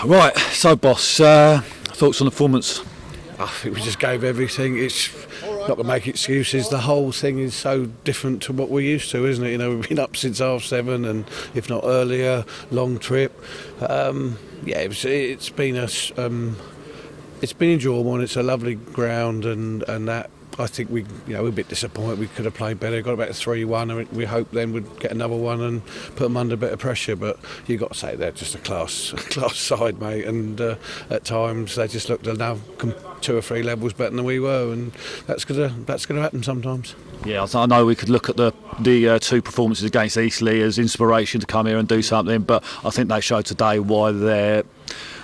Right, so boss, thoughts on the performance? I think we just gave everything. It's not going to make excuses. The whole thing is so different to what we're used to, isn't it? You know, we've been up since 7:30, and if not earlier, long trip. It's been enjoyable, and it's a lovely ground, and that. I think we're a bit disappointed. We could have played better. Got about 3-1, and we hoped then we'd get another one and put them under a bit of pressure. But you've got to say they're just a class side, mate. And at times they just looked 2 or 3 levels better than we were, and that's gonna happen sometimes. Yeah, I know we could look at the 2 performances against Eastleigh as inspiration to come here and do something, but I think they showed today why they're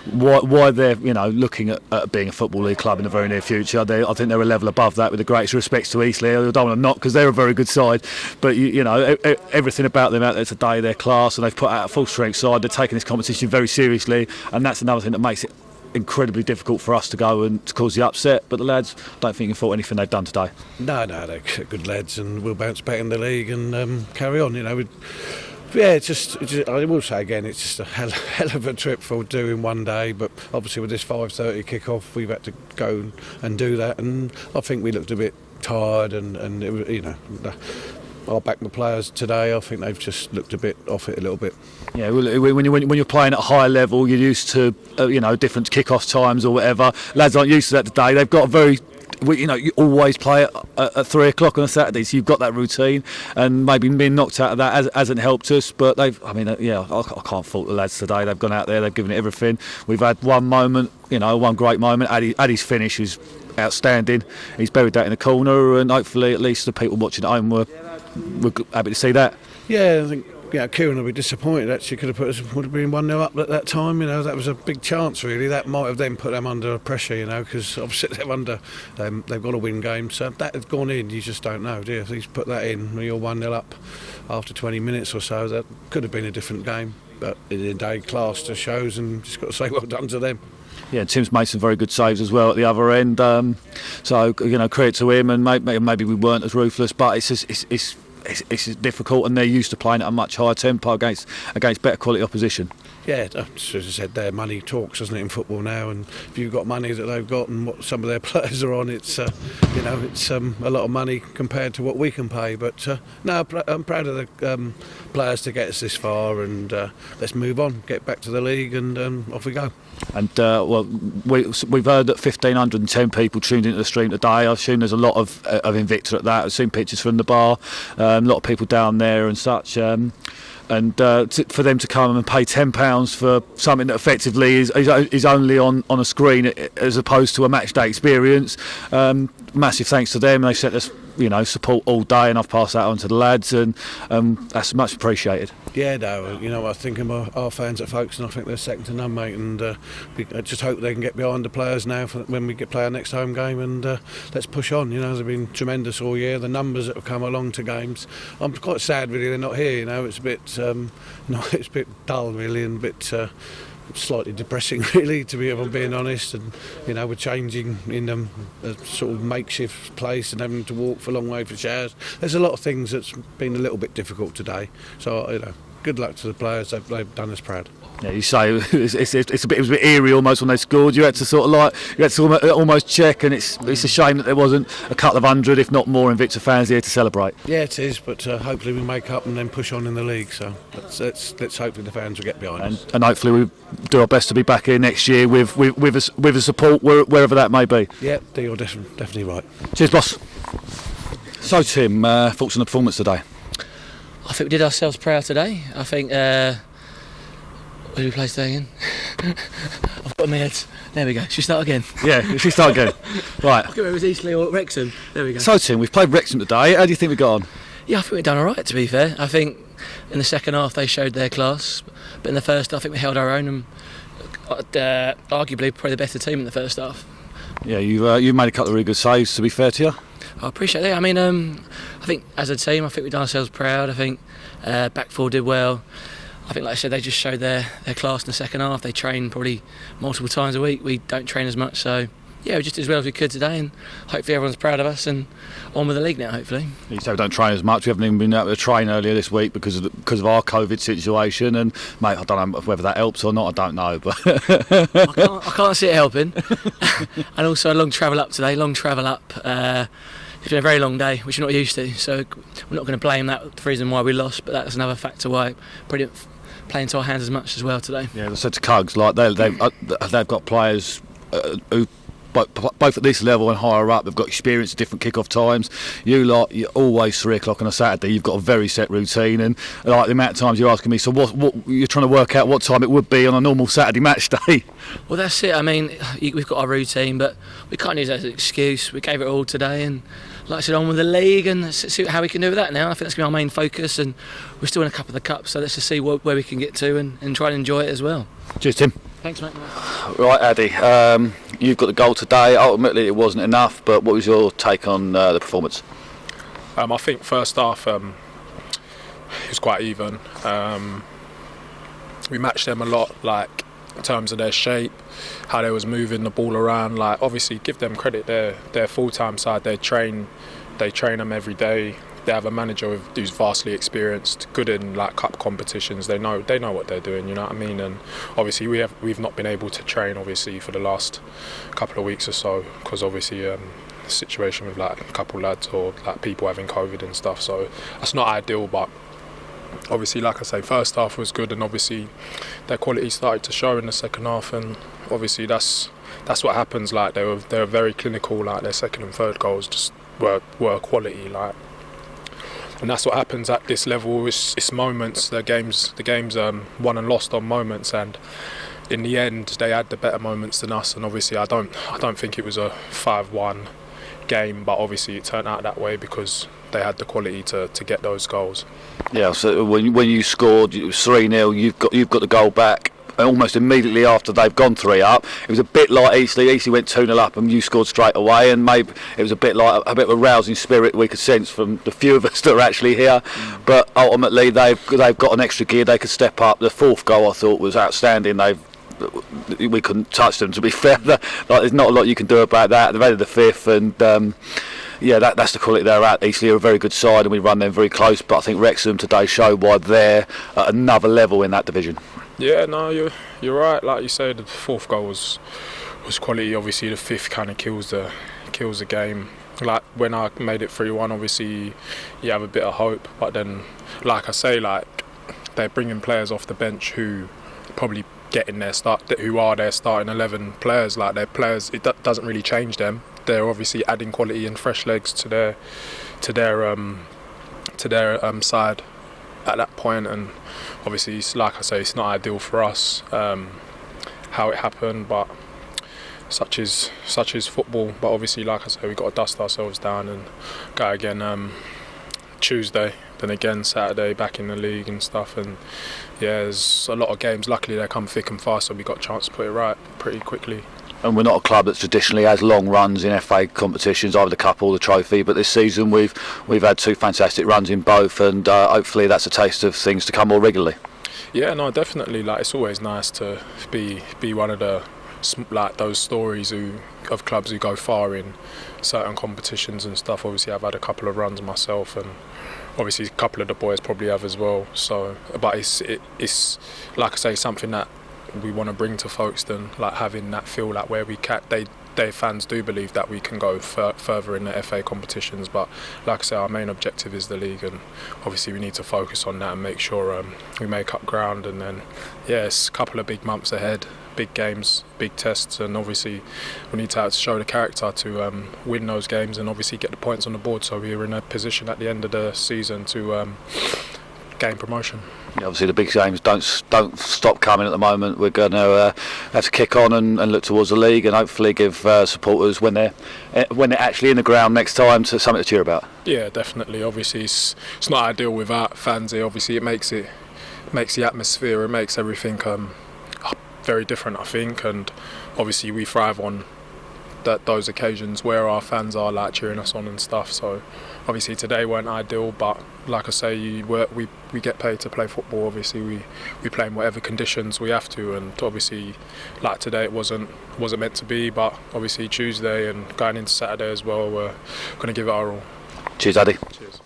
looking at being a Football League club in the very near future. I think they're a level above that, with the greatest respects to Eastleigh. I don't want to knock, because they're a very good side, but everything about them out there today, they're class, and they've put out a full strength side. They're taking this competition very seriously, and that's another thing that makes it incredibly difficult for us to go and to cause the upset. But the lads, don't think you can fault anything they've done today. No, they're good lads, and we'll bounce back in the league and carry on. It's just I will say again, it's just a hell of a trip for doing one day. But obviously with this 5:30 kick-off, we've had to go and do that, and I think we looked a bit tired, and it was, I'll back the players today. I think they've just looked a bit off it a little bit. Yeah, when you're playing at a high level, you're used to different kick-off times or whatever. Lads aren't used to that today. They've got you always play at 3 o'clock on a Saturday, so you've got that routine, and maybe being knocked out of that hasn't helped us. But I can't fault the lads today. They've gone out there, they've given it everything. We've had one moment, one great moment. Ade's finish was outstanding. He's buried that in the corner, and hopefully at least the people watching at home were happy to see that. Yeah, I think Kieran will be disappointed. Actually, would have been 1-0 up at that time. That was a big chance, really. That might have then put them under pressure, because obviously they've got to win games. So if that had gone in, you just don't know, do you? If he's put that in when you're 1-0 up after 20 minutes or so, that could have been a different game. But in the day, class just shows, and just got to say well done to them. Yeah, Tim's made some very good saves as well at the other end. So credit to him, and maybe we weren't as ruthless, but it's difficult, and they're used to playing at a much higher tempo against better quality opposition. Yeah, as I said, their money talks, doesn't it, in football now? And if you've got money that they've got and what some of their players are on, it's a lot of money compared to what we can pay. But I'm proud of the players to get us this far, and let's move on, get back to the league, and off we go. And we've heard that 1,510 people tuned into the stream today. I assume there's a lot of Invicta at that. I've seen pictures from the bar, a lot of people down there and such. For them to come and pay £10 for something that effectively is only on a screen as opposed to a match day experience, massive thanks to them. They've sent us support all day, and I've passed that on to the lads, and that's much appreciated. Yeah, no, I think our fans at Folkestone, I think they're second to none, mate, and I just hope they can get behind the players now for when we play our next home game, and let's push on. They've been tremendous all year. The numbers that have come along to games, I'm quite sad really they're not here. It's a bit it's a bit dull really, and a bit slightly depressing really, to be, if I'm being honest. And we're changing in a sort of makeshift place and having to walk for a long way for showers. There's a lot of things that's been a little bit difficult today, so good luck to the players. They've done us proud. Yeah, you say it was a bit eerie almost when they scored. You had to almost check, and it's a shame that there wasn't a couple of hundred, if not more, Invicta fans here to celebrate. Yeah, it is, but hopefully we make up and then push on in the league. So let's hopefully the fans will get behind us, and hopefully we do our best to be back here next year with a support wherever that may be. Yeah, you're definitely right. Cheers, boss. So Tim, thoughts on the performance today? I think we did ourselves proud today. I think. Where do we play today again? I've got my head. There we go. Should we start again? Yeah, should we start again? Right. I can't remember if it was Eastleigh or Wrexham. There we go. So Tim, we've played Wrexham today. How do you think we got on? Yeah, I think we've done all right, to be fair. I think in the second half they showed their class, but in the first half I think we held our own, and arguably probably the better team in the first half. Yeah, you made a couple of really good saves, to be fair to you. I appreciate that. I mean, I think as a team, I think we've done ourselves proud. I think back four did well. I think, like I said, they just showed their class in the second half. They train probably multiple times a week. We don't train as much, so yeah, we just did as well as we could today, and hopefully everyone's proud of us and on with the league now, hopefully. You say we don't train as much. We haven't even been able to train earlier this week because of our COVID situation. And mate, I don't know whether that helps or not. I don't know, but I can't see it helping. And also a long travel up today. It's been a very long day, which we're not used to. So we're not going to blame that the reason why we lost, but that's another factor why probably didn't play into our hands as much as well today. Yeah, as I said to Cugs, like they've got players who. Both at this level and higher up, they've got experience at different kick-off times. You're always 3 o'clock on a Saturday. You've got a very set routine, and like the amount of times you're asking me, so what you're trying to work out what time it would be on a normal Saturday match day. Well, that's it. I mean, we've got our routine, but we can't use that as an excuse. We gave it all today, and like I said, on with the league and see how we can do with that now. I think that's going to be our main focus, and we're still in a couple of the cups, so let's just see where we can get to and try and enjoy it as well. Cheers, Tim. Thanks, mate. Right, Ade, you've got the goal today. Ultimately, it wasn't enough, but what was your take on the performance? I think first half it was quite even. We matched them a lot, like in terms of their shape, how they was moving the ball around. Like obviously, give them credit. They're full-time side. They train them every day. They have a manager who's vastly experienced, good in like cup competitions. They know what they're doing. You know what I mean? And obviously we've not been able to train obviously for the last couple of weeks or so because obviously the situation with like a couple lads or like people having COVID and stuff. So that's not ideal, but obviously, like I say, first half was good, and obviously their quality started to show in the second half, and obviously that's what happens. Like they were very clinical. Like their second and third goals just were quality. Like. And that's what happens at this level. It's moments. The games won and lost on moments, and in the end, they had the better moments than us. And obviously, I don't think it was a 5-1 game, but obviously it turned out that way because they had the quality to get those goals. Yeah. So when you scored, it was 3-0. You've got the goal back. Almost immediately after they've gone 3 up, it was a bit like Eastleigh. Eastleigh went 2-0 up and you scored straight away, and maybe it was a bit like a bit of a rousing spirit we could sense from the few of us that are actually here. But ultimately they've got an extra gear. They could step up. The 4th goal I thought was outstanding. We couldn't touch them, to be fair. There's not a lot you can do about that. They've added the 5th, and yeah, that's the quality they're at. Eastleigh are a very good side, and we run them very close. But I think Wrexham today showed why they're at another level in that division. Yeah, no, you're right. Like you say, the 4th goal was quality. Obviously, the 5th kind of kills the game. Like when I made it 3-1, obviously you have a bit of hope. But then, like I say, like they're bringing players off the bench who probably getting their start, who are their starting 11 players. Like their players, it doesn't really change them. They're obviously adding quality and fresh legs to their side at that point, and obviously, like I say, it's not ideal for us how it happened, but such is football. But obviously, like I say, we've got to dust ourselves down and go again Tuesday, then again Saturday, back in the league and stuff. And yeah, there's a lot of games. Luckily, they come thick and fast, so we got a chance to put it right pretty quickly. And we're not a club that traditionally has long runs in FA competitions, either the Cup or the Trophy. But this season we've had 2 fantastic runs in both, and hopefully that's a taste of things to come more regularly. Yeah, no, definitely. Like it's always nice to be one of the like those stories of clubs who go far in certain competitions and stuff. Obviously, I've had a couple of runs myself, and obviously a couple of the boys probably have as well. So, but it's like I say, something that we want to bring to Folkestone, like having that feel like where their fans do believe that we can go further in the FA competitions. But like I say, our main objective is the league, and obviously we need to focus on that and make sure we make up ground. And then it's a couple of big months ahead, big games, big tests, and obviously we need to show the character to win those games and obviously get the points on the board, so we're in a position at the end of the season to gain promotion. Yeah, obviously the big games don't stop coming at the moment. We're going to have to kick on and look towards the league, and hopefully give supporters when they're actually in the ground next time something to cheer about. Yeah, definitely. Obviously it's not ideal without fans here. Obviously it makes the atmosphere, it makes everything very different, I think. And obviously we thrive on those occasions where our fans are like cheering us on and stuff. So obviously today weren't ideal, but like I say, we get paid to play football. Obviously we play in whatever conditions we have to, and obviously like today it wasn't meant to be, but obviously Tuesday and going into Saturday as well, we're going to give it our all. Cheers, Ade. Cheers.